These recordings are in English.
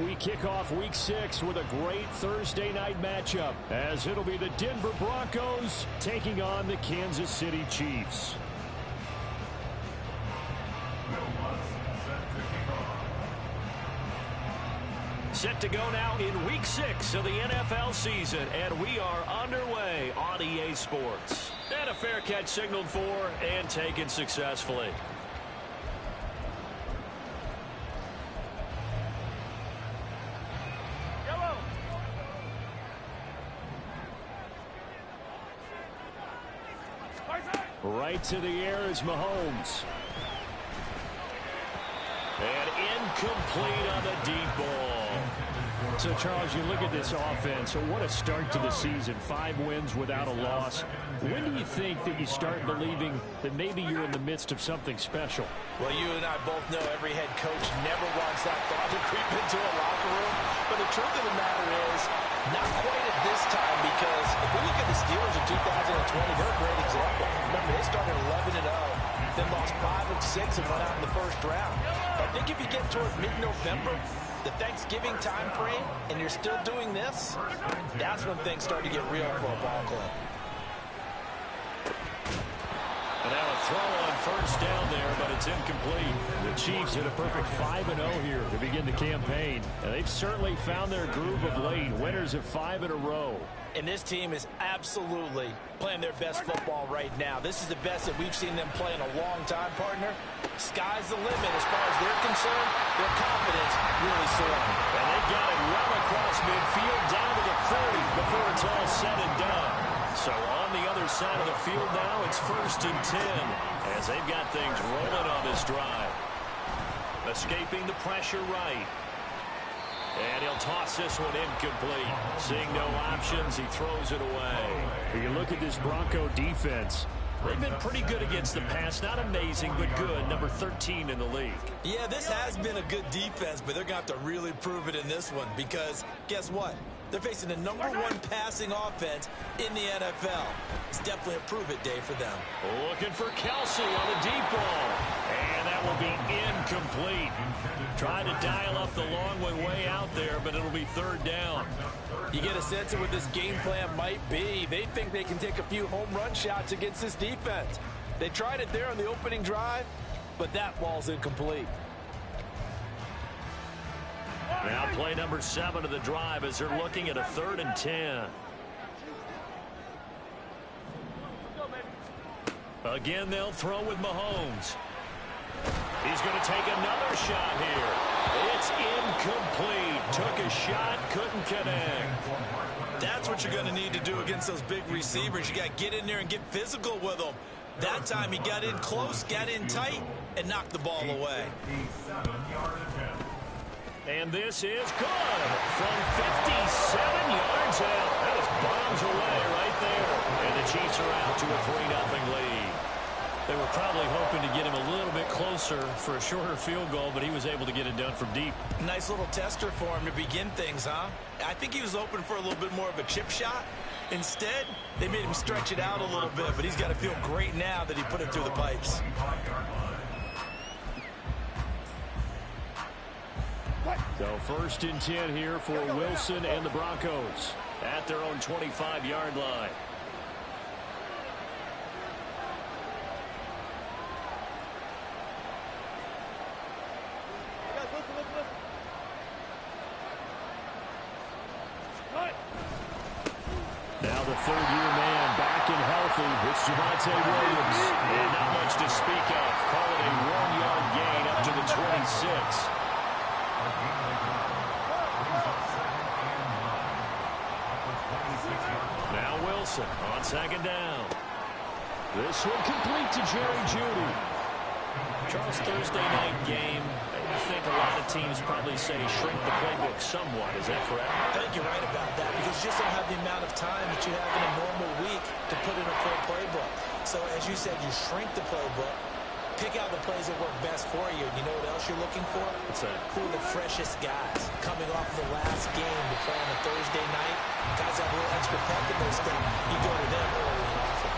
we kick off Week 6 with a great Thursday night matchup, as it'll be the Denver Broncos taking on the Kansas City Chiefs. Set to go now in Week 6 of the NFL season, and we are underway on EA Sports. And a fair catch signaled for and taken successfully. Right to the air is Mahomes. And incomplete on the deep ball. So, Charles, you look at this offense. So what a start to the season. 5 wins without a loss. When do you think that you start believing that maybe you're in the midst of something special? Well, you and I both know every head coach never wants that thought to creep into a locker room. But the truth of the matter is, not quite at this time, because if we look at the Steelers in 2020, they're a great example. Remember, they started 11-0, then lost 5 of 6 and went out in the first round. I think if you get toward mid-November, the Thanksgiving time frame, and you're still doing this, that's when things start to get real for a ball club. And now a throw on first down there, but it's incomplete. The Chiefs hit a perfect 5-0 here to begin the campaign. And they've certainly found their groove of late. Winners of 5 in a row. And this team is absolutely playing their best football right now. This is the best that we've seen them play in a long time, partner. Sky's the limit as far as they're concerned. Their confidence really soaring. And they've got it well across midfield down to the 30 before it's all said and done. So on the other side of the field now, it's 1st and 10 as they've got things rolling on this drive. Escaping the pressure right. And he'll toss this one incomplete. Seeing no options, he throws it away. You look at this Bronco defense. They've been pretty good against the pass. Not amazing, but good. Number 13 in the league. Yeah, this has been a good defense, but they're going to have to really prove it in this one because guess what? They're facing the #1 passing offense in the NFL. It's definitely a prove-it day for them. Looking for Kelsey on the deep ball. And that will be incomplete. Trying to dial up the long way out there, but it'll be 3rd down. You get a sense of what this game plan might be. They think they can take a few home run shots against this defense. They tried it there on the opening drive, but that ball's incomplete. Now play number 7 of the drive as they're looking at a 3rd and 10. Again, they'll throw with Mahomes. He's going to take another shot here. It's incomplete. Took a shot, couldn't connect. That's what you're going to need to do against those big receivers. You got to get in there and get physical with them. That time he got in close, got in tight, and knocked the ball away. And this is good from 57 yards out. That was bombs away right there. And the Chiefs are out to a 3-0 lead. They were probably hoping to get him a little bit closer for a shorter field goal, but he was able to get it done from deep. Nice little tester for him to begin things, huh? I think he was open for a little bit more of a chip shot. Instead, they made him stretch it out a little bit, but he's got to feel great now that he put it through the pipes. So 1st and 10 here for Wilson and the Broncos at their own 25-yard line. Now the 3rd-year man back and healthy. It's Javonte Williams. And not much to speak of. Call it a 1-yard gain up to the 26. Now Wilson on 2nd down. This one complete to Jerry Jeudy. Charles, Thursday night game. I think a lot of teams probably say shrink the playbook somewhat. Is that correct? I think you're right about that because you just don't have the amount of time that you have in a normal week to put in a full playbook. So as you said, you shrink the playbook, pick out the plays that work best for you. You know what else you're looking for? What's that? Who are the freshest guys coming off the last game to play on a Thursday night? Guys have a little extra pep in those things. You go to them early and often.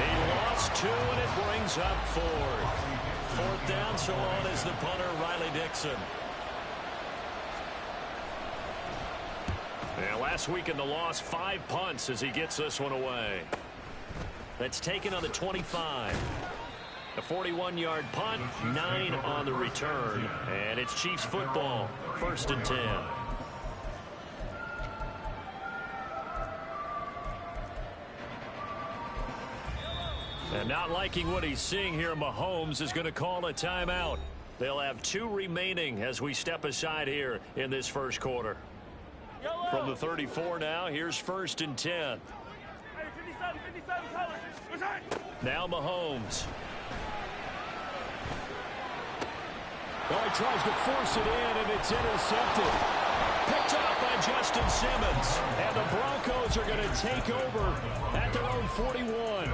He lost 2, and it brings up 4th. 4th down, so on is the punter, Riley Dixon. And last week in the loss, 5 punts as he gets this one away. That's taken on the 25. A 41-yard punt, 9 on the return. And it's Chiefs football, 1st and 10. And not liking what he's seeing here, Mahomes is going to call a timeout. They'll have 2 remaining as we step aside here in this first quarter. From the 34 now, here's 1st and 10. Now Mahomes. Well, he tries to force it in, and it's intercepted. Picked up by Justin Simmons. And the Broncos are going to take over at their own 41.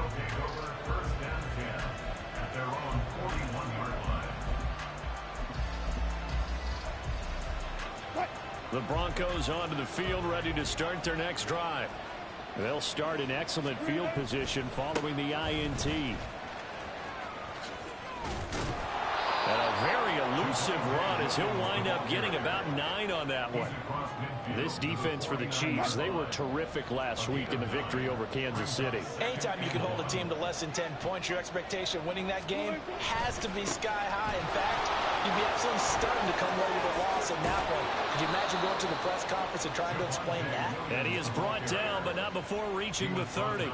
The Broncos onto the field, ready to start their next drive. They'll start in excellent field position following the INT. And a very elusive run as he'll wind up getting about 9 on that one. This defense for the Chiefs, they were terrific last week in the victory over Kansas City. Anytime you can hold a team to less than 10 points, your expectation winning that game has to be sky high. In fact, you'd be absolutely stunned to come away with a loss in that one. Could you imagine going to the press conference and trying to explain that? And he is brought down, but not before reaching the 30.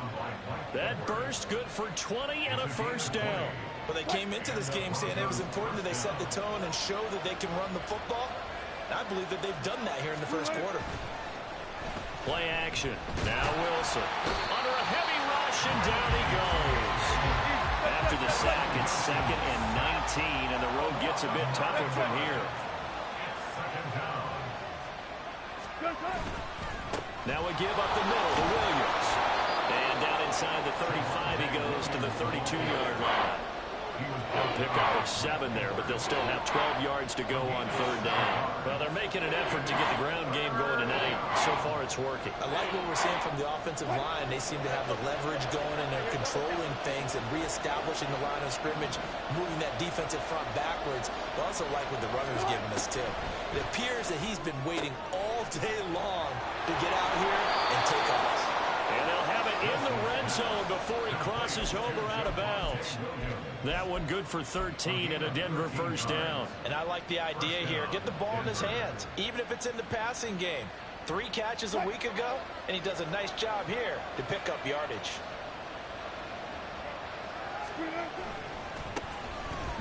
That burst good for 20 and a first down. Well, they came into this game saying it was important that they set the tone and show that they can run the football. And I believe that they've done that here in the first quarter. Play action. Now Wilson. Under a heavy rush, and down he goes. After the sack, it's 2nd and 19, and the road gets a bit tougher from here. Now we give up the middle to Williams. And down inside the 35, he goes to the 32-yard line. They'll pick up of 7 there, but they'll still have 12 yards to go on 3rd down. Well, they're making an effort to get the ground game going tonight. So far, it's working. I like what we're seeing from the offensive line. They seem to have the leverage going, and they're controlling things and reestablishing the line of scrimmage, moving that defensive front backwards. I also like what the runner's giving us, too. It appears that he's been waiting all day long to get out here and take off. And they'll have it in the red zone before he crosses over out of bounds. That one good for 13 and a Denver first down. And I like the idea here. Get the ball in his hands, even if it's in the passing game. 3 catches a week ago, and he does a nice job here to pick up yardage.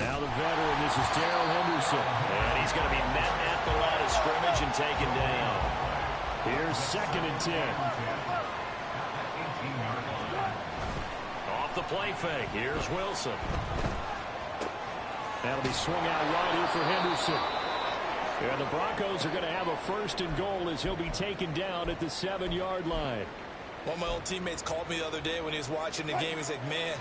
Now the veteran, this is Darrell Henderson. And he's going to be met at the line of scrimmage and taken down. Here's 2nd and 10. Off the play fake. Here's Wilson. That'll be swung out right here for Henderson. And the Broncos are going to have a 1st and goal as he'll be taken down at the 7-yard line. One of my old teammates called me the other day when he was watching the game. He's like, man,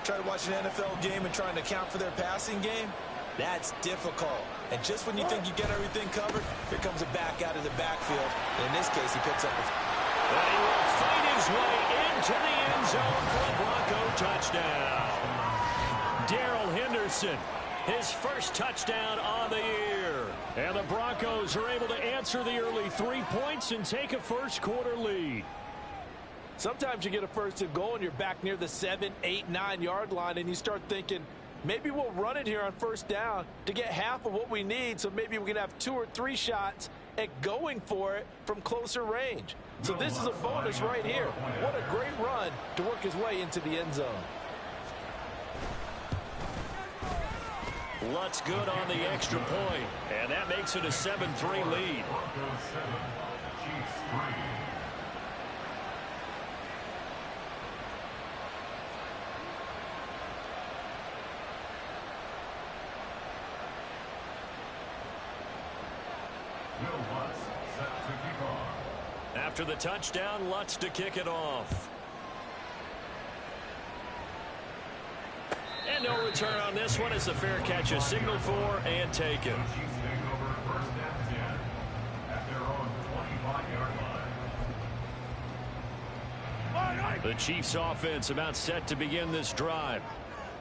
trying to watch an NFL game and trying to account for their passing game, that's difficult. And just when you think you get everything covered, here comes a back out of the backfield. And in this case, he picks up a... And he will fight his way into the end zone for a Bronco touchdown. Darrell Henderson, his first touchdown on the year. And the Broncos are able to answer the early 3 points and take a first quarter lead. Sometimes you get a 1st and goal and you're back near the 7, 8, 9-yard line, and you start thinking, maybe we'll run it here on 1st down to get half of what we need, so maybe we can have 2 or 3 shots at going for it from closer range. So this is a bonus right here. What a great run to work his way into the end zone. Lutz good on the extra point, and that makes it a 7-3 lead. After the touchdown, Lutz to kick it off. And no return on this one as the fair catch is signaled for and taken. The Chiefs offense about set to begin this drive.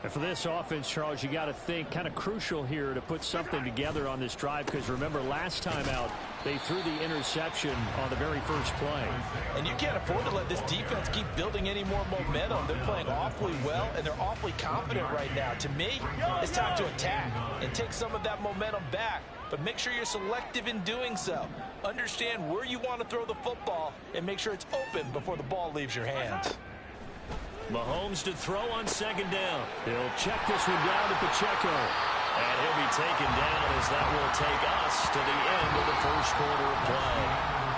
And for this offense, Charles, you got to think kind of crucial here to put something together on this drive, because remember last time out they threw the interception on the very first play. And you can't afford to let this defense keep building any more momentum. They're playing awfully well, and they're awfully confident right now. To me, it's time to attack and take some of that momentum back, but make sure you're selective in doing so. Understand where you want to throw the football and make sure it's open before the ball leaves your hands. Mahomes to throw on second down. He'll check this one down to Pacheco. And he'll be taken down as that will take us to the end of the first quarter of play.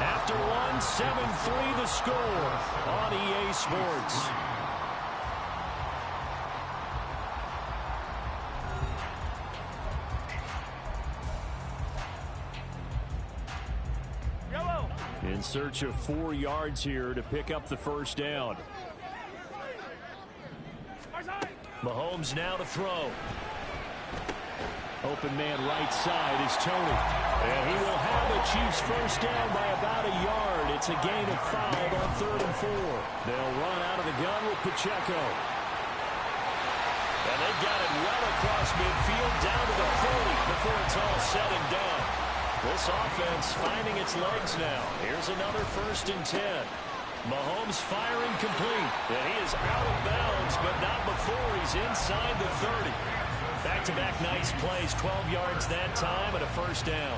After one, 7-3 the score on EA Sports. In search of 4 yards here to pick up the first down. Mahomes now to throw. Open man right side is Tony. And he will have the Chiefs first down by about a yard. It's a gain of 5 on 3rd and 4. They'll run out of the gun with Pacheco. And they've got it well across midfield down to the 40 before it's all said and done. This offense finding its legs now. Here's another 1st and 10. Mahomes firing complete. And he is out of bounds, but not before he's inside the 30. Back-to-back nice plays, 12 yards that time and a first down.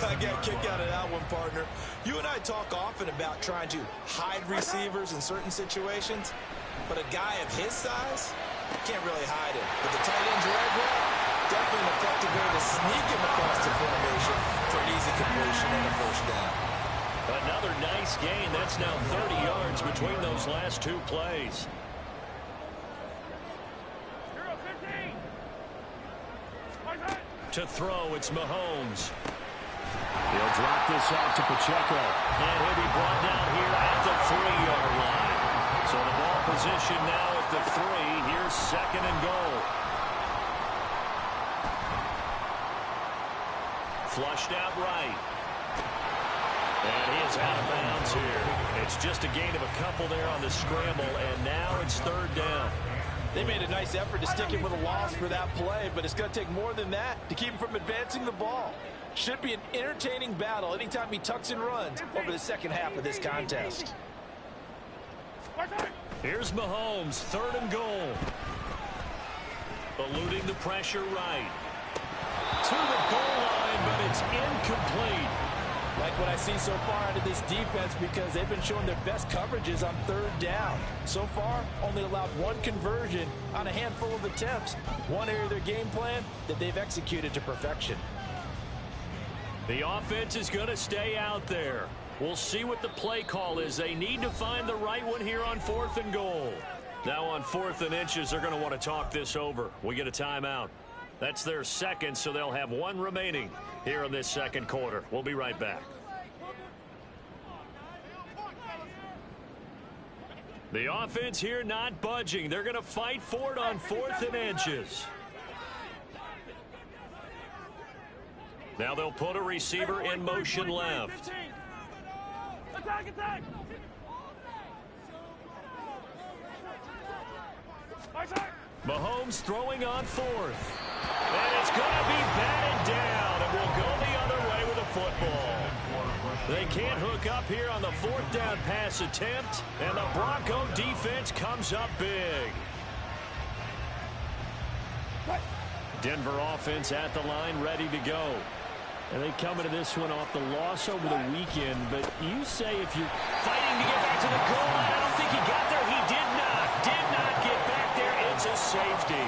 I got a kick out of that one, partner. You and I talk often about trying to hide receivers in certain situations, but a guy of his size can't really hide him. But the tight end drag route, definitely an effective way to sneak him across the formation for an easy completion and a first down. Another nice gain. That's now 30 yards between those last 2 plays. To throw, it's Mahomes. He'll drop this off to Pacheco. And he'll be brought down here at the 3-yard line. So the ball position now at the 3. Here's 2nd and goal. Flushed out right. And he is out of bounds here. It's just a gain of a couple there on the scramble, and now it's 3rd down. They made a nice effort to stick him with a loss for that play, but it's going to take more than that to keep him from advancing the ball. Should be an entertaining battle anytime he tucks and runs over the second half of this contest. Here's Mahomes, 3rd and goal. Eluding the pressure right. To the goal line, but it's incomplete. Like what I see so far out of this defense, because they've been showing their best coverages on 3rd down. So far, only allowed 1 conversion on a handful of attempts. One area of their game plan that they've executed to perfection. The offense is going to stay out there. We'll see what the play call is. They need to find the right one here on 4th and goal. Now on 4th and inches, they're going to want to talk this over. We get a timeout. That's their 2nd, so they'll have 1 remaining here in this 2nd quarter. We'll be right back. The offense here not budging. They're going to fight for it on 4th and inches. Now they'll put a receiver in motion left. Attack, attack! Mahomes throwing on 4th. And it's going to be batted down, and we'll go the other way with the football. They can't hook up here on the 4th down pass attempt, and the Bronco defense comes up big. Denver offense at the line, ready to go. And they come into this one off the loss over the weekend, but you say if you're fighting to get back to the goal line, I don't think he got there. He did not get back there. It's a safety.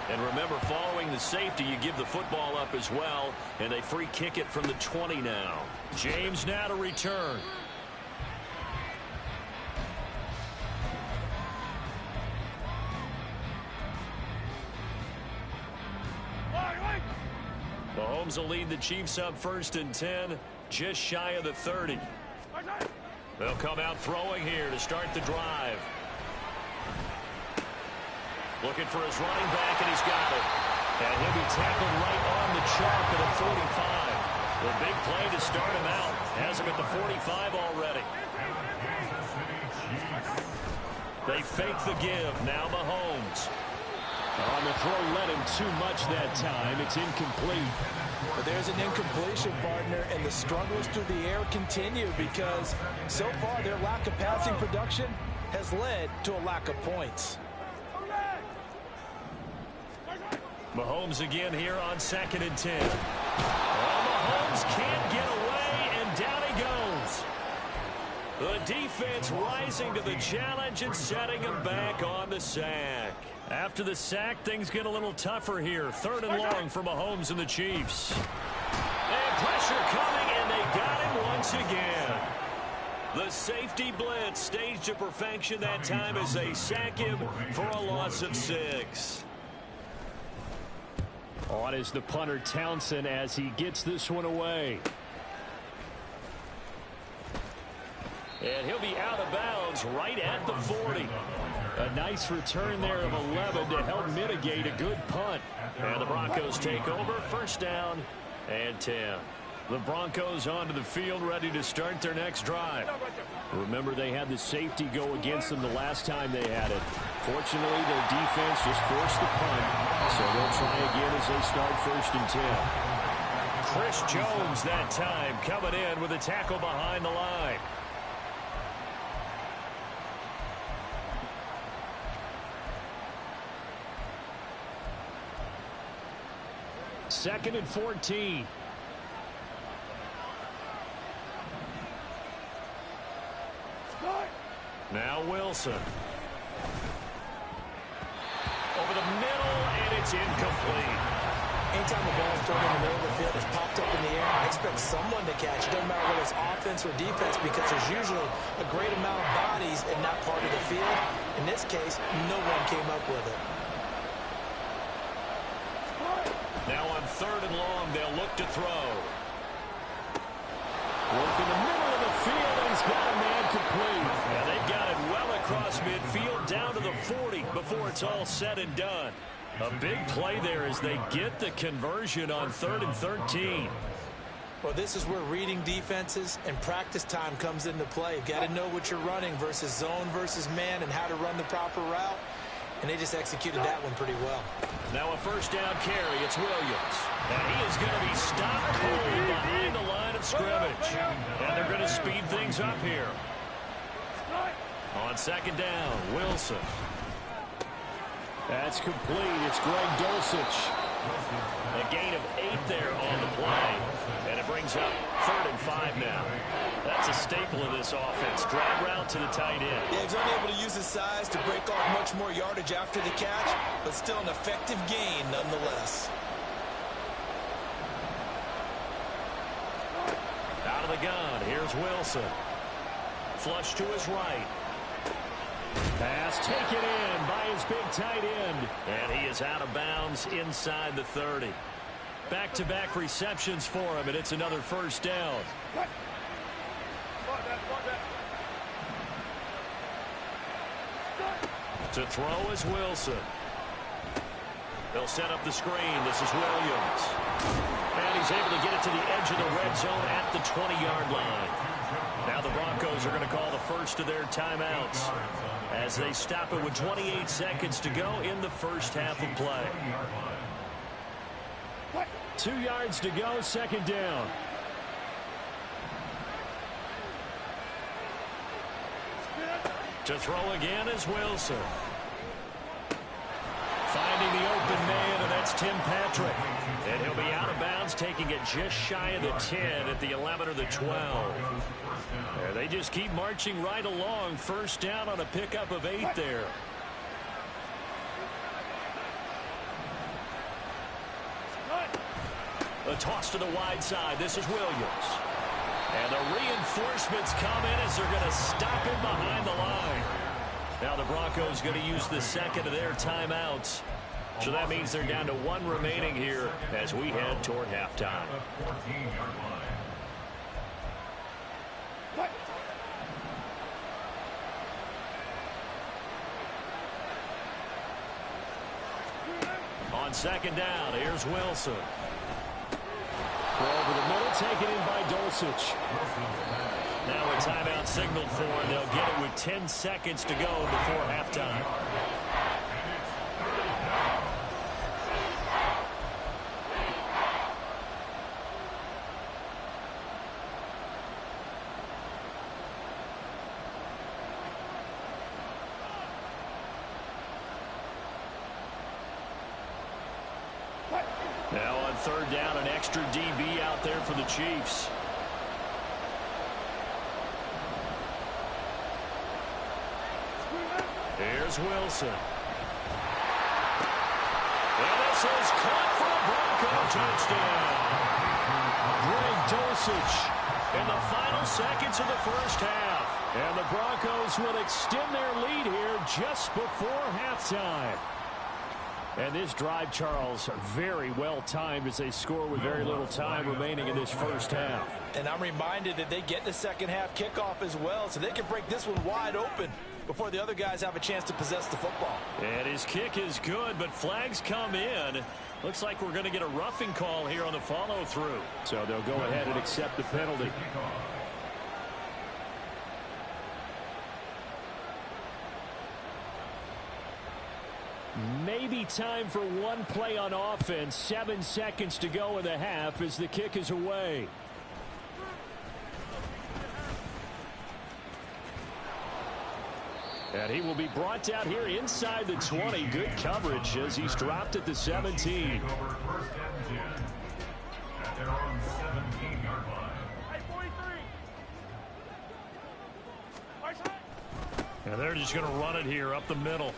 And remember, following the safety, you give the football up as well, and they free kick it from the 20 now. James now to return. Mahomes will lead the Chiefs up 1st and 10, just shy of the 30. They'll come out throwing here to start the drive. Looking for his running back, and he's got it. And he'll be tackled right on the chalk at a 45. The big play to start him out. Has him at the 45 already. They fake the give. Now Mahomes. On the throw, led him too much that time. It's incomplete. But there's an incompletion, partner, and the struggles through the air continue because so far their lack of passing production has led to a lack of points. Mahomes again here on 2nd and 10. Well, Mahomes can't get away, and down he goes. The defense rising to the challenge and setting him back on the sack. After the sack, things get a little tougher here. 3rd and long for Mahomes and the Chiefs. And pressure coming, and they got him once again. The safety blitz staged to perfection that time as they sack him for a loss of 6. On is the punter Townsend as he gets this one away. And he'll be out of bounds right at the 40. A nice return there of 11 to help mitigate a good punt. And the Broncos take over. 1st down and 10. The Broncos onto the field ready to start their next drive. Remember, they had the safety go against them the last time they had it. Fortunately, their defense just forced the punt, so they'll try again as they start 1st and 10. Chris Jones that time coming in with a tackle behind the line. Second and 14. Now Wilson. Over the middle, and it's incomplete. Anytime the ball is thrown in the middle of the field, it's popped up in the air, I expect someone to catch it. Doesn't matter whether it's offense or defense because there's usually a great amount of bodies in that part of the field. In this case, no one came up with it. Now on 3rd and long, they'll look to throw. Work in the middle of the field, and he's got a man complete. Yeah, they've got it well across midfield down to the 40 before it's all said and done. A big play there as they get the conversion on 3rd and 13. Well, this is where reading defenses and practice time comes into play. You've got to know what you're running versus zone versus man and how to run the proper route. And they just executed that one pretty well. Now a 1st down carry. It's Williams. And he is going to be stopped cold behind the line of scrimmage. And they're going to speed things up here. On 2nd down, Wilson. That's complete. It's Greg Dulcich. A gain of 8 there on the play. And it brings up 3rd and 5 now. That's a staple of this offense. Drag route to the tight end. Yeah, he's only able to use his size to break off much more yardage after the catch, but still an effective gain nonetheless. Out of the gun. Here's Wilson. Flush to his right. Pass taken in by his big tight end. And he is out of bounds inside the 30. Back-to-back receptions for him, and it's another 1st down. To throw is Wilson. They'll set up the screen. This is Williams. And he's able to get it to the edge of the red zone at the 20-yard line. Now the Broncos are going to call the first of their timeouts as they stop it with 28 seconds to go in the 1st half of play. 2 yards to go, 2nd down. To throw again is Wilson. Finding the open man, and that's Tim Patrick. And he'll be out of bounds, taking it just shy of the 10 at the 11 or the 12. And they just keep marching right along. 1st down on a pickup of 8 there. A toss to the wide side. This is Williams. And the reinforcements come in as they're going to stop him behind the line. Now the Broncos going to use the 2nd of their timeouts. So that means they're down to 1 remaining here as we head toward halftime. On 2nd down, here's Wilson. Throw over the middle, taken in by Dulcich. Now a timeout signaled for, and they'll get it with 10 seconds to go before halftime. Now on third down, an extra DB out there for the Chiefs. Here's Wilson. And this is caught for a Bronco touchdown. Greg Dulcich In the final seconds of the first half. And the Broncos will extend their lead here just before halftime. And this drive, Charles, very well timed as they score with very little time remaining in this first half. And I'm reminded that they get the second half kickoff as well, so they can break this one wide open before the other guys have a chance to possess the football. And his kick is good, but flags come in. Looks like we're going to get a roughing call here on the follow-through. So they'll go ahead and accept the penalty. Maybe time for one play on offense. 7 seconds to go in the half as the kick is away. And he will be brought down here inside the 20. Good coverage as he's dropped at the 17. And they're just going to run it here up the middle.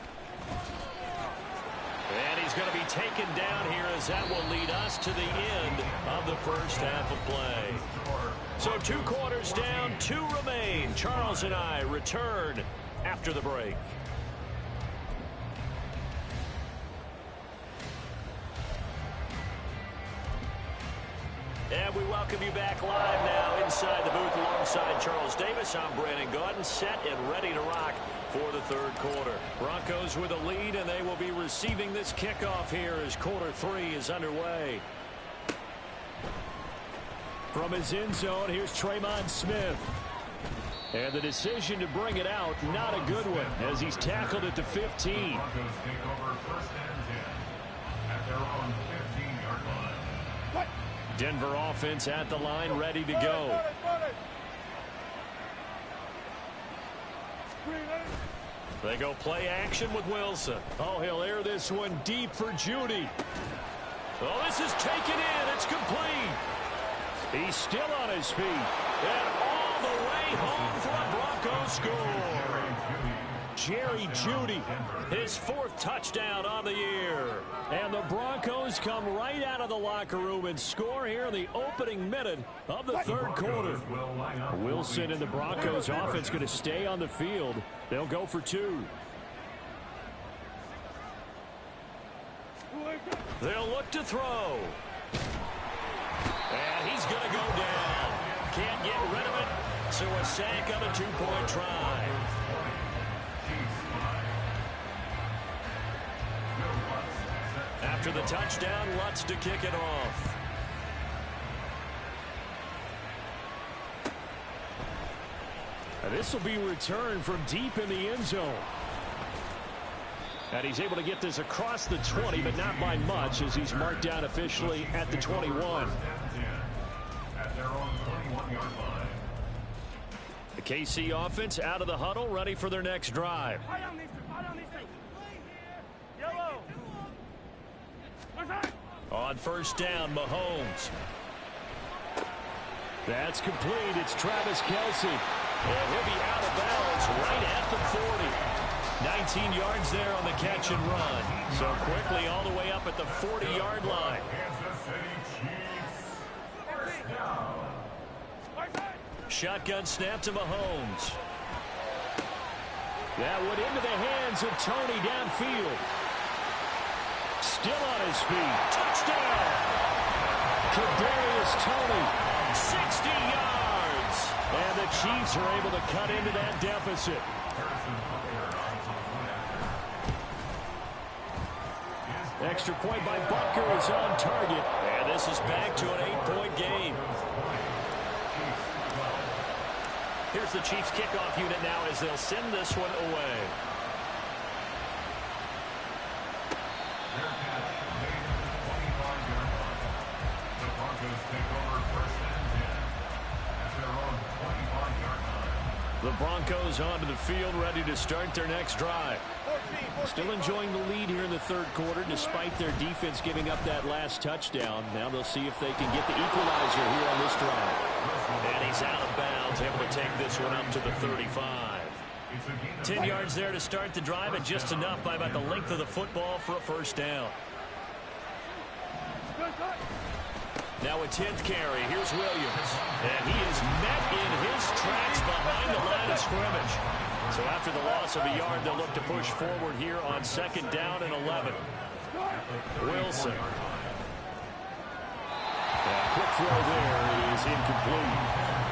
And he's going to be taken down here as that will lead us to the end of the first half of play. So 2 quarters down, 2 remain. Charles and I return after the break. And we welcome you back live now inside the booth alongside Charles Davis. I'm Brandon Gaudin, set and ready to rock for the third quarter. Broncos with a lead, and they will be receiving this kickoff here as quarter 3 is underway. From his end zone, here's Tremon Smith. And the decision to bring it out, not a good one, as he's tackled at the 15. Denver offense at the line, ready to go. They go play action with Wilson. Oh, he'll air this one deep for Judy. Oh, this is taken in. It's complete. He's still on his feet. And all the way home for a Broncos score. Jerry Judy, his 4th touchdown on the year. And the Broncos come right out of the locker room and score here in the opening minute of the third quarter. Wilson and the Broncos offense going to stay on the field. They'll go for 2. They'll look to throw. And he's going to go down. Can't get rid of it. So a sack on a 2-point try. After the touchdown, Lutz to kick it off. And this will be returned from deep in the end zone. And he's able to get this across the 20, but not by much, as he's marked down officially at the 21. The KC offense out of the huddle, ready for their next drive. On first down, Mahomes. That's complete. It's Travis Kelce. And he'll be out of bounds right at the 40. 19 yards there on the catch and run. So quickly all the way up at the 40-yard line. Shotgun snap to Mahomes. That went into the hands of Tony downfield. Still on his feet. Touchdown! Kadarius Toney. 60 yards! And the Chiefs are able to cut into that deficit. Extra point by Butker is on target. And this is back to an 8-point game. Here's the Chiefs kickoff unit now as they'll send this one away. The Broncos onto the field, ready to start their next drive. Still enjoying the lead here in the third quarter, despite their defense giving up that last touchdown. Now they'll see if they can get the equalizer here on this drive. And he's out of bounds, able to take this one up to the 35. 10 yards there to start the drive, and just enough by about the length of the football for a first down. Now a 10th carry. Here's Williams. And he is met in his tracks behind the line of scrimmage. So after the loss of a yard, they'll look to push forward here on 2nd down and 11. Wilson. And quick throw there is incomplete.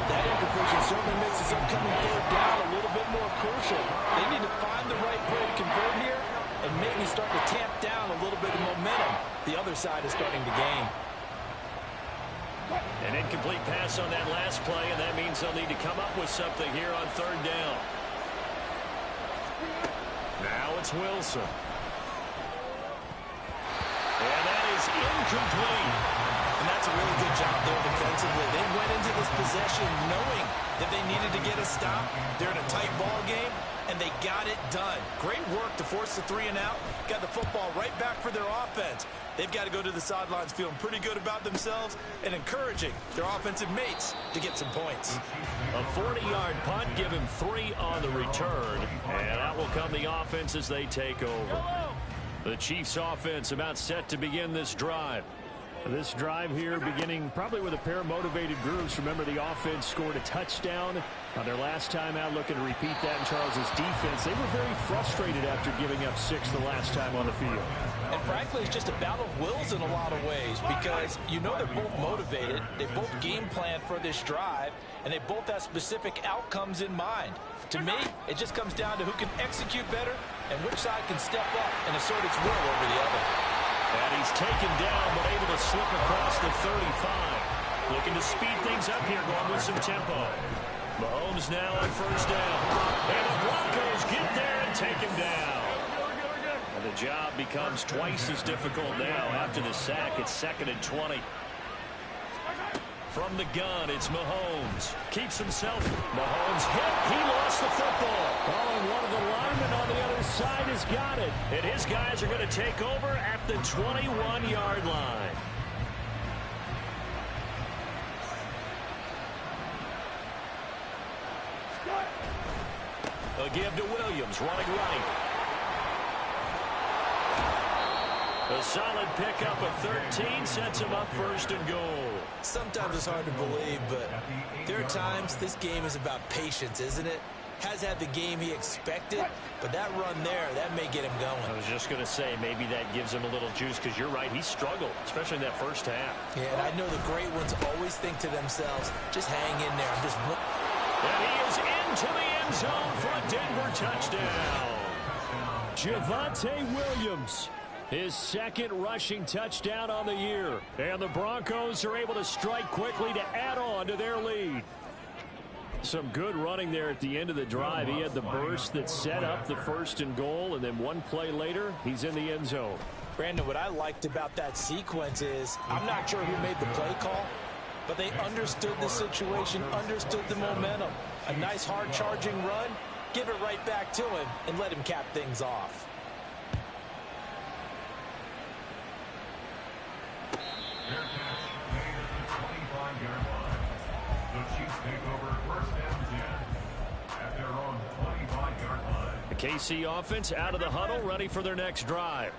That incompletion certainly makes this upcoming 3rd down a little bit more crucial. They need to find the right play to convert here and maybe start to tamp down a little bit of momentum. The other side is starting to gain. An incomplete pass on that last play, and that means they'll need to come up with something here on 3rd down. Now it's Wilson. And that is incomplete. And that's a really good job there defensively. They went into this possession knowing that they needed to get a stop. They're in a tight ball game, and they got it done. Great work to force the 3 and out. Got the football right back for their offense. They've got to go to the sidelines feeling pretty good about themselves and encouraging their offensive mates to get some points. A 40-yard punt, give him 3 on the return. And out will come the offense as they take over. The Chiefs offense about set to begin this drive. This drive here beginning probably with a pair of motivated groups. Remember, the offense scored a touchdown on their last time out, looking to repeat that in Charles's defense. They were very frustrated after giving up 6 the last time on the field. And frankly, it's just a battle of wills in a lot of ways because you know they're both motivated. They both game plan for this drive, and they both have specific outcomes in mind. To me, it just comes down to who can execute better and which side can step up and assert its will over the other. And he's taken down, but able to slip across the 35. Looking to speed things up here, going with some tempo. Mahomes now on 1st down. And the Broncos get there and take him down. And the job becomes twice as difficult now after the sack. It's 2nd and 20. From the gun, it's Mahomes. Keeps himself. Mahomes hit. He lost the football. Oh, and one of the linemen on the other side has got it. And his guys are going to take over at the 21-yard line. A give to Williams, running right. A solid pickup of 13 sets him up 1st and goal. Sometimes it's hard to believe, but there are times this game is about patience, isn't it? Has had the game he expected, but that run there, that may get him going. I was just going to say, maybe that gives him a little juice, because you're right, he struggled, especially in that first half. Yeah, and I know the great ones always think to themselves, just hang in there. And he is into the end zone for a Denver touchdown. Javonte Williams, his 2nd rushing touchdown on the year. And the Broncos are able to strike quickly to add on to their lead. Some good running there at the end of the drive. He had the burst that set up the 1st and goal, and then one play later, he's in the end zone. Brandon, what I liked about that sequence is, I'm not sure who made the play call, but they understood the situation, understood the momentum. A nice hard charging run, give it right back to him, and let him cap things off. The KC offense out of the huddle, ready for their next drive.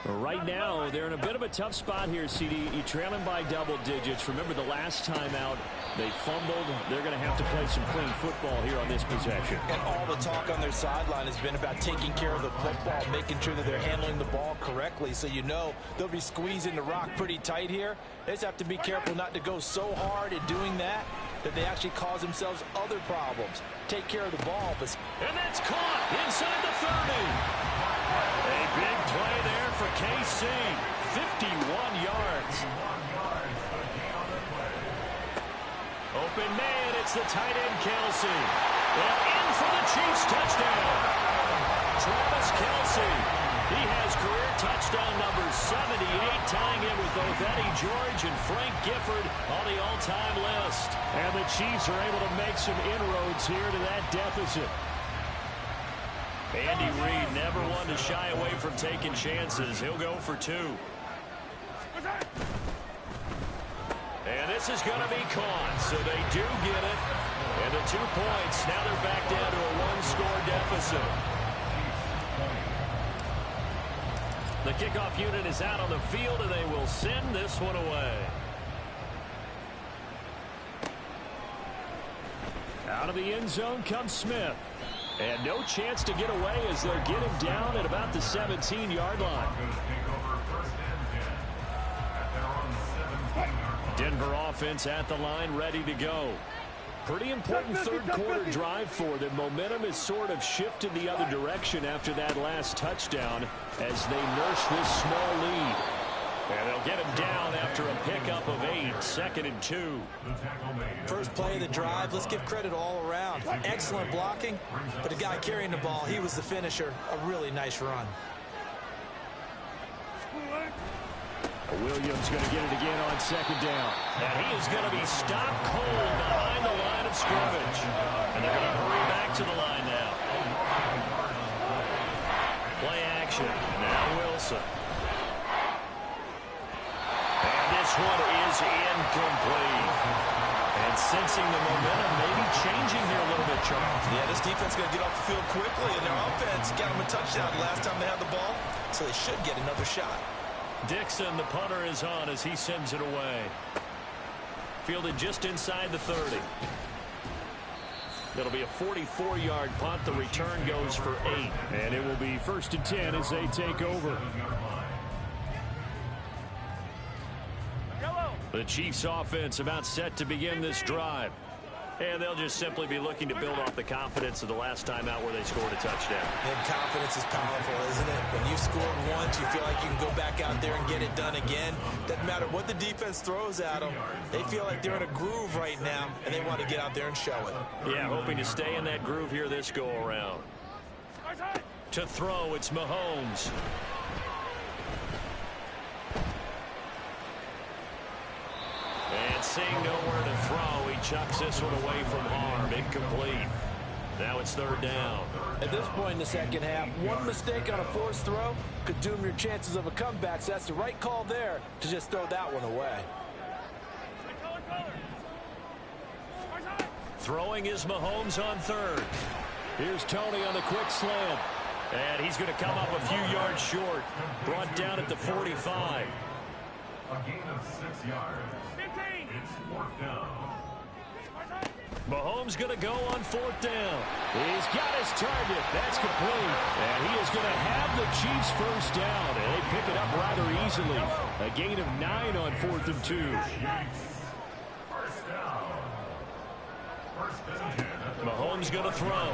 Right now, they're in a bit of a tough spot here, CD. You're trailing by double digits. Remember the last time out, they fumbled. They're going to have to play some clean football here on this possession. And all the talk on their sideline has been about taking care of the football, making sure that they're handling the ball correctly. So you know they'll be squeezing the rock pretty tight here. They just have to be careful not to go so hard in doing that they actually cause themselves other problems. Take care of the ball. And that's caught inside the 30. A big play there for for KC. 51 yards. Open man, it's the tight end, Kelsey. And in for the Chiefs touchdown. Travis Kelsey. He has career touchdown number 78, tying in with both Eddie George and Frank Gifford on the all-time list. And the Chiefs are able to make some inroads here to that deficit. Andy Reid never one to shy away from taking chances. He'll go for 2. And this is going to be caught, so they do get it. And the 2 points, now they're back down to a 1-score deficit. The kickoff unit is out on the field, and they will send this one away. Out of the end zone comes Smith. And no chance to get away as they'll get him down at about the 17-yard line. Denver offense at the line, ready to go. Pretty important third-quarter drive for them. Momentum has sort of shifted the other direction after that last touchdown as they nurse this small lead. And they'll get him down after a pickup of 8, 2nd and 2. First play of the drive, let's give credit all around. Excellent blocking, but the guy carrying the ball, he was the finisher. A really nice run. Williams going to get it again on 2nd down. And he is going to be stopped cold behind the line of scrimmage. And they're going to hurry back to the line now. Play action. Now Wilson. And this one is incomplete. And sensing the momentum maybe changing here a little bit, Charles. Yeah, this defense is going to get off the field quickly, and their offense got them a touchdown last time they had the ball, so they should get another shot. Dixon, the punter, is on as he sends it away. Fielded just inside the 30. It'll be a 44-yard punt. The return goes for 8. And it will be 1st and 10 as they take over. The Chiefs offense about set to begin this drive. And they'll just simply be looking to build off the confidence of the last time out where they scored a touchdown. And confidence is powerful, isn't it? When you've scored once, you feel like you can go back out there and get it done again. Doesn't matter what the defense throws at them. They feel like they're in a groove right now, and they want to get out there and show it. Yeah, hoping to stay in that groove here this go-around. To throw, it's Mahomes. And seeing nowhere to throw, he chucks this one away from harm. Incomplete. Now it's 3rd down. At this point in the second half, one mistake on a forced throw could doom your chances of a comeback. So that's the right call there to just throw that one away. Throwing is Mahomes on 3rd. Here's Tony on the quick slant. And he's going to come up a few yards short. Brought down at the 45. A gain of 6 yards. 15. It's 4th down. Mahomes going to go on 4th down. He's got his target. That's complete. And he is going to have the Chiefs 1st down. And they pick it up rather easily. A gain of 9 on 4th and 2. First down. Mahomes going to throw.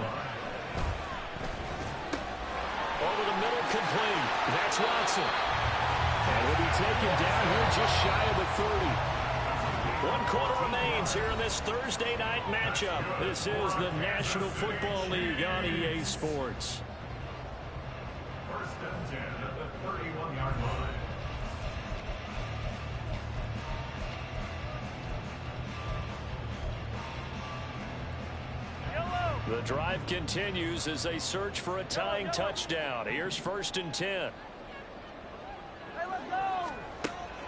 Over the middle, complete. That's Watson. And he'll be taken down here just shy of the 30. 1 quarter remains here in this Thursday night matchup. This is the National Football League on EA Sports. 1st and 10 at the 31-yard line. The drive continues as they search for a tying touchdown. Here's 1st and 10.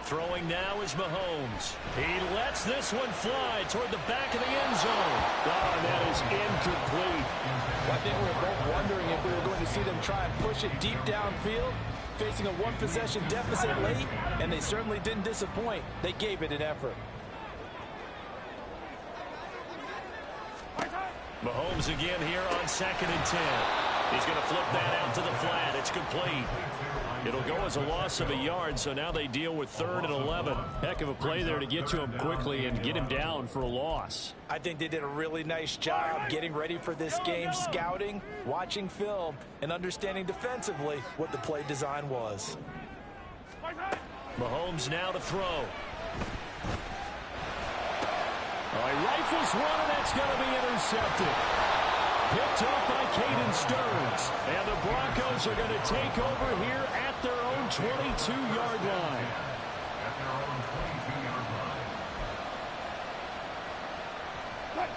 Throwing now is Mahomes. He lets this one fly toward the back of the end zone. Oh, and that is incomplete. I think we were both wondering if we were going to see them try and push it deep downfield, facing a one-possession deficit late, and they certainly didn't disappoint. They gave it an effort. Mahomes again here on 2nd and 10. He's going to flip that out to the flat. It's complete. It'll go as a loss of a yard, so now they deal with 3rd and 11. Heck of a play there to get to him quickly and get him down for a loss. I think they did a really nice job getting ready for this game, scouting, watching film, and understanding defensively what the play design was. Mahomes now to throw. He rifles one, and that's going to be intercepted. Picked off by Caden Stearns. And the Broncos are going to take over here at their own 22-yard line. At their own 22-yard line.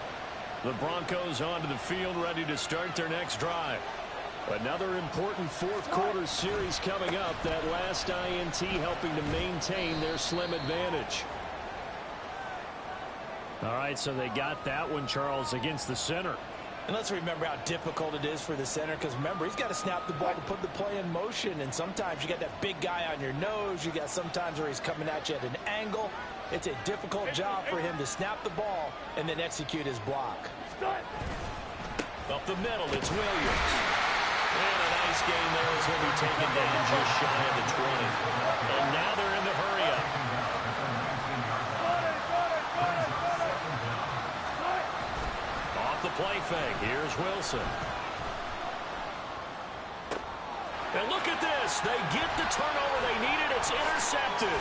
The Broncos onto the field, ready to start their next drive. Another important fourth-quarter series coming up. That last INT helping to maintain their slim advantage. All right, so they got that one, Charles, against the center. And let's remember how difficult it is for the center, because remember, he's got to snap the ball to put the play in motion, and sometimes you got that big guy on your nose. You got sometimes where he's coming at you at an angle. It's a difficult job for him to snap the ball and then execute his block. Up the middle, it's Williams. And a nice game there as he'll be taken down just shy of the 20. And now they're in the hurry-up. Off the play fake, here's Wilson. And look at this. They get the turnover they needed. It's intercepted.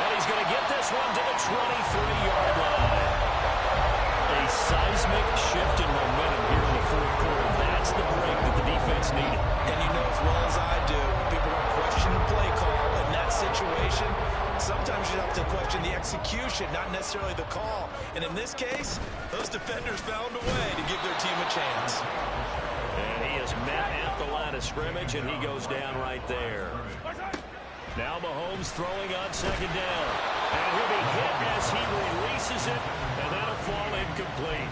And he's going to get this one to the 23-yard line. A seismic shift in momentum here in the fourth quarter. That's the break that the defense needed. And you know as well as I do, people don't question the play call in that situation. Sometimes you have to question the execution, not necessarily the call. And in this case, those defenders found a way to give their team a chance. And he is met at the line of scrimmage, and he goes down right there. Now Mahomes throwing on second down. And he'll be hit as he releases it, and that'll fall incomplete.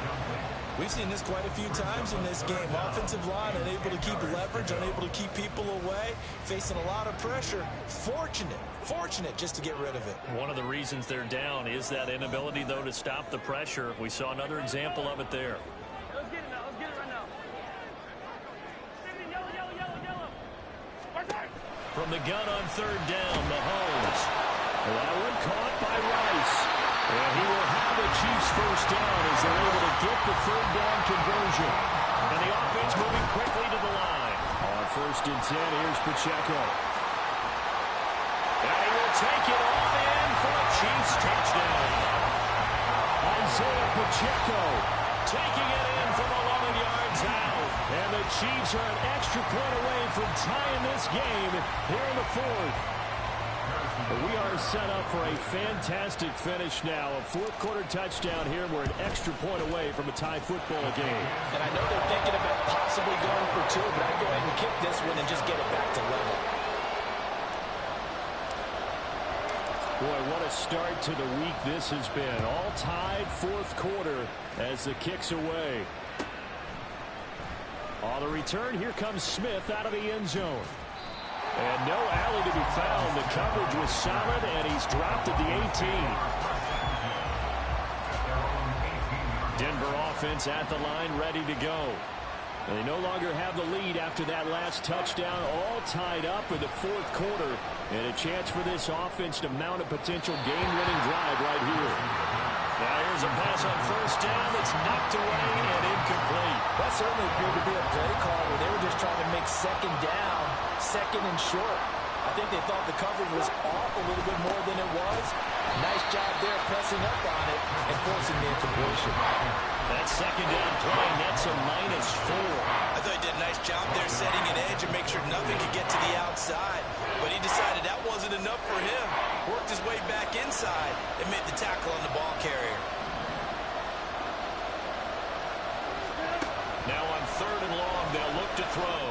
We've seen this quite a few times in this game. Offensive line unable to keep leverage, unable to keep people away, facing a lot of pressure. Fortunate just to get rid of it. One of the reasons they're down is that inability, though, to stop the pressure. We saw another example of it there. Let's get it now. Let's get it right now. Yellow. From the gun on third down, Mahomes. That one caught by Rice. And he will have the Chiefs first down as they're able to get the third down conversion. And the offense moving quickly to the line. On 1st and 10, here's Pacheco. And he will take it all in for a Chiefs touchdown. Isaiah Pacheco Taking it in from 11 yards out. And the Chiefs are an extra point away from tying this game here in the fourth. We are set up for a fantastic finish now. A fourth-quarter touchdown here. We're an extra point away from a tie football game. And I know they're thinking about possibly going for two, but I'd go ahead and kick this one and just get it back to level. Boy, what a start to the week this has been. All tied fourth quarter as the kick's away. On the return, here comes Smith out of the end zone. And no alley to be found. The coverage was solid, and he's dropped at the 18. Denver offense at the line, ready to go. They no longer have the lead after that last touchdown, all tied up in the fourth quarter. And a chance for this offense to mount a potential game-winning drive right here. Now here's a pass on first down that's knocked away and incomplete. That certainly appeared to be a play call where they were just trying to make second down, second and short. I think they thought the coverage was off a little bit more than it was. Nice job there pressing up on it and forcing the incompletion. That second down play, that's a -4. I thought he did a nice job there setting an edge and make sure nothing could get to the outside. But he decided that wasn't enough for him. Worked his way back inside and made the tackle on the ball carrier. Now on third and long, they'll look to throw.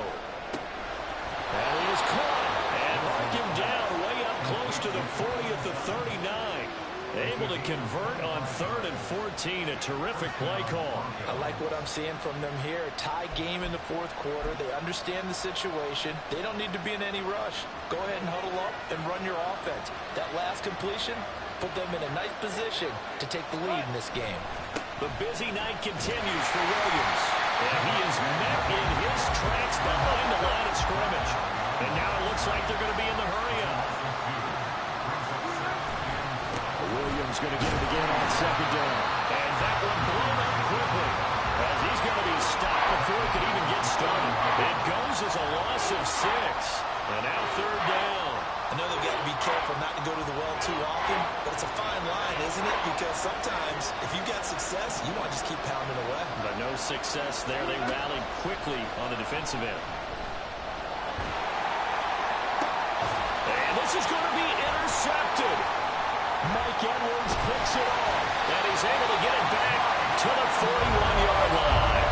And he is caught and mark him down way up close to the 40 at the 39. Able to convert on 3rd and 14. A terrific play call. I like what I'm seeing from them here. A tie game in the fourth quarter. They understand the situation. They don't need to be in any rush. Go ahead and huddle up and run your offense. That last completion put them in a nice position to take the lead in this game. The busy night continues for Williams. And he is met in his tracks behind the line of scrimmage. And now it looks like they're going to be in the hurry-up. Williams going to get it again on second down. And that one blown up quickly as he's going to be stopped before he can even get started. It goes as a loss of 6. And now third down. careful not to go to the well too often, but it's a fine line, isn't it? Because sometimes if you got success, you want to just keep pounding away. But no success there. They rallied quickly on the defensive end. And this is going to be intercepted. Mike Edwards picks it off, and he's able to get it back to the 41-yard line.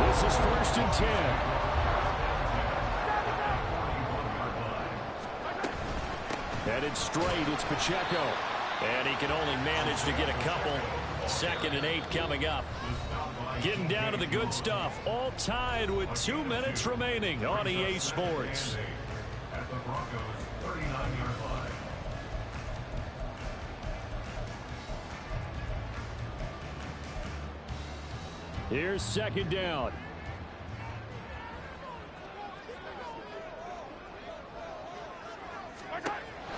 This is 1st and 10. Headed straight, it's Pacheco. And he can only manage to get a couple. 2nd and 8 coming up. Getting down to the good stuff. All tied with 2 minutes remaining on EA Sports. At the Broncos' 39-yard line. Here's 2nd down.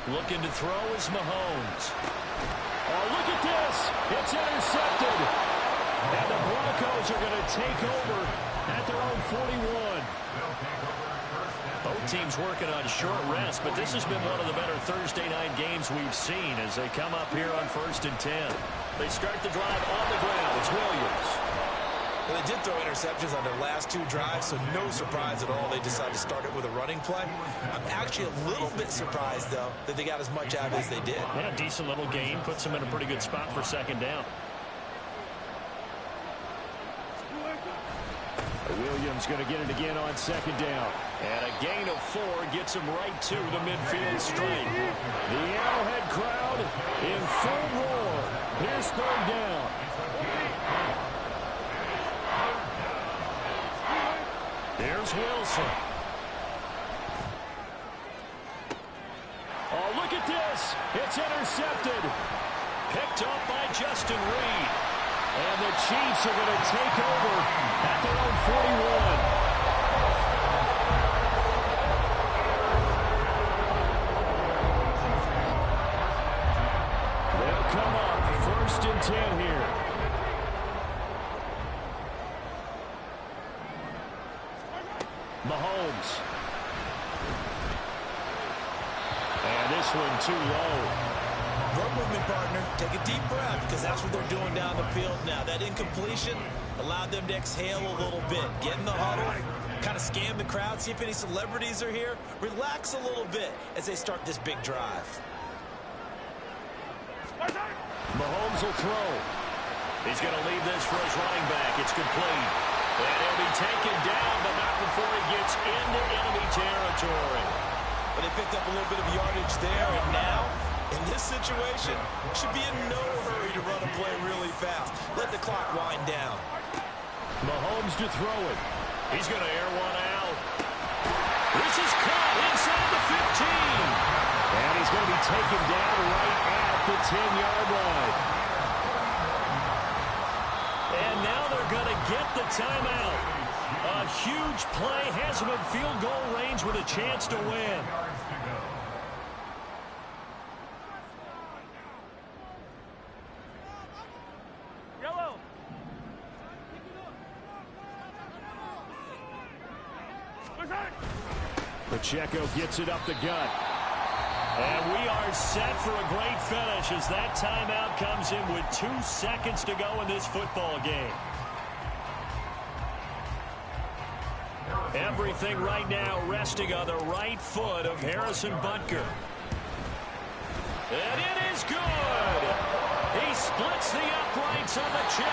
Looking to throw is Mahomes. Oh, look at this. It's intercepted. And the Broncos are going to take over at their own 41. Both teams working on short rest, but this has been one of the better Thursday night games we've seen as they come up here on 1st and 10. They start the drive on the ground. It's Williams. Well, they did throw interceptions on their last 2 drives, so no surprise at all they decided to start it with a running play. I'm actually a little bit surprised, though, that they got as much out of it as they did. Yeah, decent little gain. Puts them in a pretty good spot for 2nd down. Williams going to get it again on 2nd down. And a gain of 4 gets him right to the midfield straight. The Arrowhead crowd in full roar. Here's 3rd down. There's Wilson. Oh, look at this. It's intercepted. Picked up by Justin Reed. And the Chiefs are going to take over at their own 41. They'll come up 1st and 10 here. Mahomes. And this one too low. Run movement, partner. Take a deep breath, because that's what they're doing down the field now. That incompletion allowed them to exhale a little bit. Get in the huddle, kind of scan the crowd, see if any celebrities are here. Relax a little bit as they start this big drive. Mahomes will throw. He's going to leave this for his running back. It's complete. And he'll be taken down, but not before he gets into enemy territory. But they picked up a little bit of yardage there, and now, in this situation, should be in no hurry to run a play really fast. Let the clock wind down. Mahomes to throw it. He's going to air one out. This is caught inside the 15. And he's going to be taken down right at the 10-yard line. And now they're going to get the timeout. A huge play has him in field goal range with a chance to win. Yellow. Pacheco gets it up the gut. And we are set for a great finish as that timeout comes in with 2 seconds to go in this football game. Everything right now resting on the right foot of Harrison Butker. And it is good. He splits the uprights on the chip.